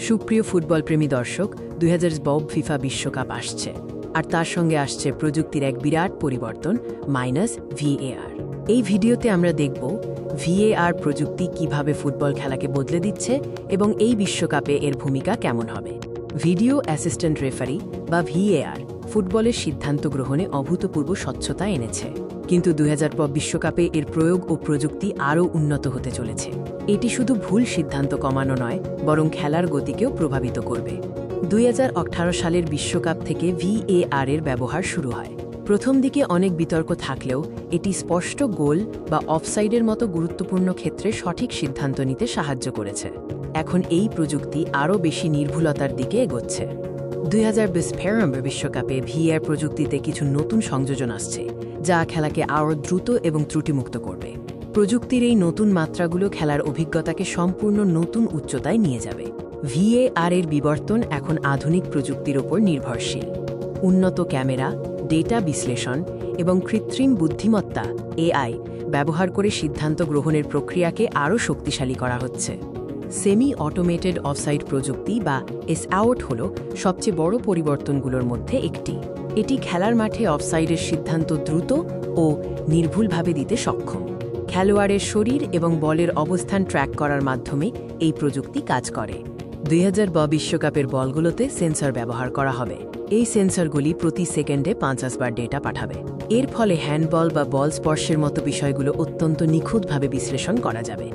সুপ্রিয় ফুটবলপ্রেমী দর্শক, 2022 ফিফা বিশ্বকাপ আসছে, আর তার সঙ্গে আসছে প্রযুক্তির এক বিরাট পরিবর্তন VAR। এই ভিডিওতে আমরা দেখব VAR প্রযুক্তি কিভাবে ফুটবল খেলাকে বদলে দিচ্ছে এবং এই বিশ্বকাপে এর ভূমিকা কেমন হবে। ভিডিও অ্যাসিস্ট্যান্ট রেফারি বা VAR ফুটবলের সিদ্ধান্ত গ্রহণে অভূতপূর্ব স্বচ্ছতা এনেছে, কিন্তু 2022 বিশ্বকাপে এর প্রয়োগ ও প্রযুক্তি আরও উন্নত হতে চলেছে। এটি শুধু ভুল সিদ্ধান্ত কমানো নয়, বরং খেলার গতিকেও প্রভাবিত করবে। 2018 সালের বিশ্বকাপ থেকে VAR এর ব্যবহার শুরু হয়। প্রথম দিকে অনেক বিতর্ক থাকলেও এটি স্পষ্ট গোল বা অফসাইডের মতো গুরুত্বপূর্ণ ক্ষেত্রে সঠিক সিদ্ধান্ত নিতে সাহায্য করেছে। এখন এই প্রযুক্তি আরও বেশি নির্ভুলতার দিকে এগোচ্ছে। 2022 বিশ্বকাপে VAR প্রযুক্তিতে কিছু নতুন সংযোজন আসছে, যা খেলাকে আরও দ্রুত এবং ত্রুটিমুক্ত করবে। প্রযুক্তির এই নতুন মাত্রাগুলো খেলার অভিজ্ঞতাকে সম্পূর্ণ নতুন উচ্চতায় নিয়ে যাবে। VAR এর বিবর্তন এখন আধুনিক প্রযুক্তির ওপর নির্ভরশীল। উন্নত ক্যামেরা, ডেটা বিশ্লেষণ এবং কৃত্রিম বুদ্ধিমত্তা AI ব্যবহার করে সিদ্ধান্ত গ্রহণের প্রক্রিয়াকে আরও শক্তিশালী করা হচ্ছে। সেমি অটোমেটেড অফসাইড প্রযুক্তি বা SAOT হল সবচেয়ে বড় পরিবর্তনগুলোর মধ্যে একটি। এটি খেলার মাঠে অফসাইডের সিদ্ধান্ত দ্রুত ও নির্ভুলভাবে দিতে সক্ষম। খেলোয়াড়ের শরীর এবং বলের অবস্থান ট্র্যাক করার মাধ্যমে এই প্রযুক্তি কাজ করে। 2022 বিশ্বকাপের বলগুলোতে সেন্সর ব্যবহার করা হবে। এই সেন্সরগুলি প্রতি সেকেন্ডে 50 বার ডেটা পাঠাবে। এর ফলে হ্যান্ডবল বা বল স্পর্শের মতো বিষয়গুলো অত্যন্ত নিখুঁতভাবে বিশ্লেষণ করা যাবে।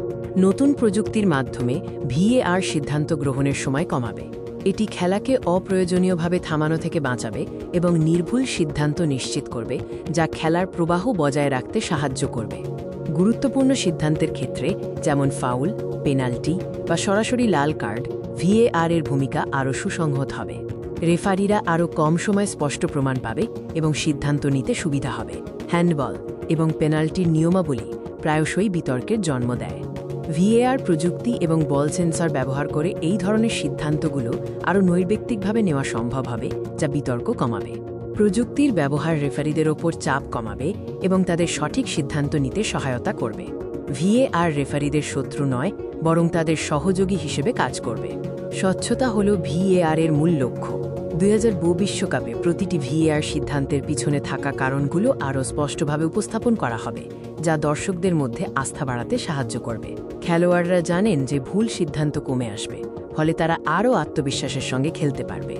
নতুন প্রযুক্তির মাধ্যমে VAR সিদ্ধান্ত গ্রহণের সময় কমাবে। এটি খেলাকে অপ্রয়োজনীয়ভাবে থামানো থেকে বাঁচাবে এবং নির্ভুল সিদ্ধান্ত নিশ্চিত করবে, যা খেলার প্রবাহ বজায় রাখতে সাহায্য করবে। গুরুত্বপূর্ণ সিদ্ধান্তের ক্ষেত্রে, যেমন ফাউল, পেনাল্টি বা সরাসরি লাল কার্ড, VAR এর ভূমিকা আরও সুসংহত হবে। রেফারিরা আরও কম সময় স্পষ্ট প্রমাণ পাবে এবং সিদ্ধান্ত নিতে সুবিধা হবে। হ্যান্ডবল এবং পেনাল্টির নিয়মাবলী প্রায়শই বিতর্কের জন্ম দেয়। VAR প্রযুক্তি এবং বল সেন্সর ব্যবহার করে এই ধরনের সিদ্ধান্তগুলো আরও নৈর্ব্যক্তিকভাবে নেওয়া সম্ভব হবে, যা বিতর্ক কমাবে। প্রযুক্তির ব্যবহার রেফারিদের ওপর চাপ কমাবে এবং তাদের সঠিক সিদ্ধান্ত নিতে সহায়তা করবে। VAR রেফারিদের শত্রু নয়, বরং তাদের সহযোগী হিসেবে কাজ করবে। স্বচ্ছতা হল VAR এর মূল লক্ষ্য। 2022 বিশ্বকাপে প্রতিটি VAR সিদ্ধান্তের পিছনে থাকা কারণগুলো আরও স্পষ্টভাবে উপস্থাপন করা হবে, যা দর্শকদের মধ্যে আস্থা বাড়াতে সাহায্য করবে। খেলোয়াড়রা জানেন যে ভুল সিদ্ধান্ত কমে আসবে, ফলে তারা আরও আত্মবিশ্বাসের সঙ্গে খেলতে পারবে।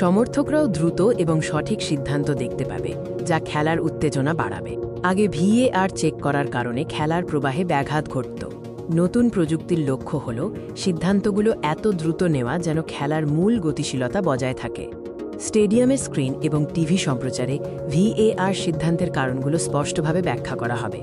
সমর্থকরাও দ্রুত এবং সঠিক সিদ্ধান্ত দেখতে পাবে, যা খেলার উত্তেজনা বাড়াবে। আগে VAR চেক করার কারণে খেলার প্রবাহে ব্যাঘাত ঘটত। নতুন প্রযুক্তির লক্ষ্য হল সিদ্ধান্তগুলো এত দ্রুত নেওয়া যেন খেলার মূল গতিশীলতা বজায় থাকে। স্টেডিয়ামের স্ক্রিন এবং টিভি সম্প্রচারে VAR সিদ্ধান্তের কারণগুলো স্পষ্টভাবে ব্যাখ্যা করা হবে।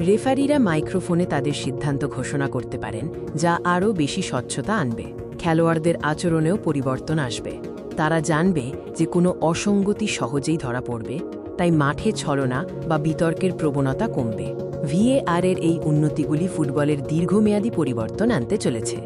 রেফারিরা মাইক্রোফোনে তাদের সিদ্ধান্ত ঘোষণা করতে পারেন, যা আরও বেশি স্বচ্ছতা আনবে। খেলোয়াড়দের আচরণেও পরিবর্তন আসবে। তারা জানবে যে কোনো অসঙ্গতি সহজেই ধরা পড়বে, তাই মাঠে ছলনা বা বিতর্কের প্রবণতা কমবে। VAR এর এই উন্নতিগুলি ফুটবলের দীর্ঘমেয়াদী পরিবর্তন আনতে চলেছে।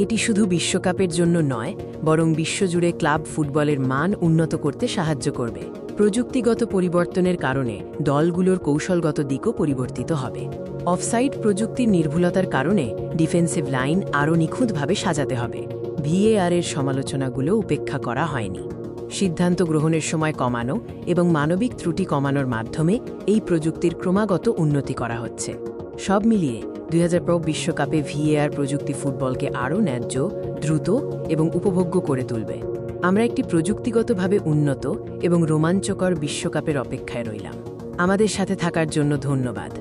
এটি শুধু বিশ্বকাপের জন্য নয়, বরং বিশ্বজুড়ে ক্লাব ফুটবলের মান উন্নত করতে সাহায্য করবে। প্রযুক্তিগত পরিবর্তনের কারণে দলগুলোর কৌশলগত দিকও পরিবর্তিত হবে। অফসাইড প্রযুক্তির নির্ভুলতার কারণে ডিফেন্সিভ লাইন আরও নিখুঁতভাবে সাজাতে হবে। VAR এর সমালোচনাগুলো উপেক্ষা করা হয়নি। সিদ্ধান্ত গ্রহণের সময় কমানো এবং মানবিক ত্রুটি কমানোর মাধ্যমে এই প্রযুক্তির ক্রমাগত উন্নতি করা হচ্ছে। সব মিলিয়ে 2022 বিশ্বকাপে VAR প্রযুক্তি ফুটবলকে আরও ন্যায্য, দ্রুত এবং উপভোগ্য করে তুলবে। আমরা একটি প্রযুক্তিগতভাবে উন্নত এবং রোমাঞ্চকর বিশ্বকাপের অপেক্ষায় রইলাম। আমাদের সাথে থাকার জন্য ধন্যবাদ।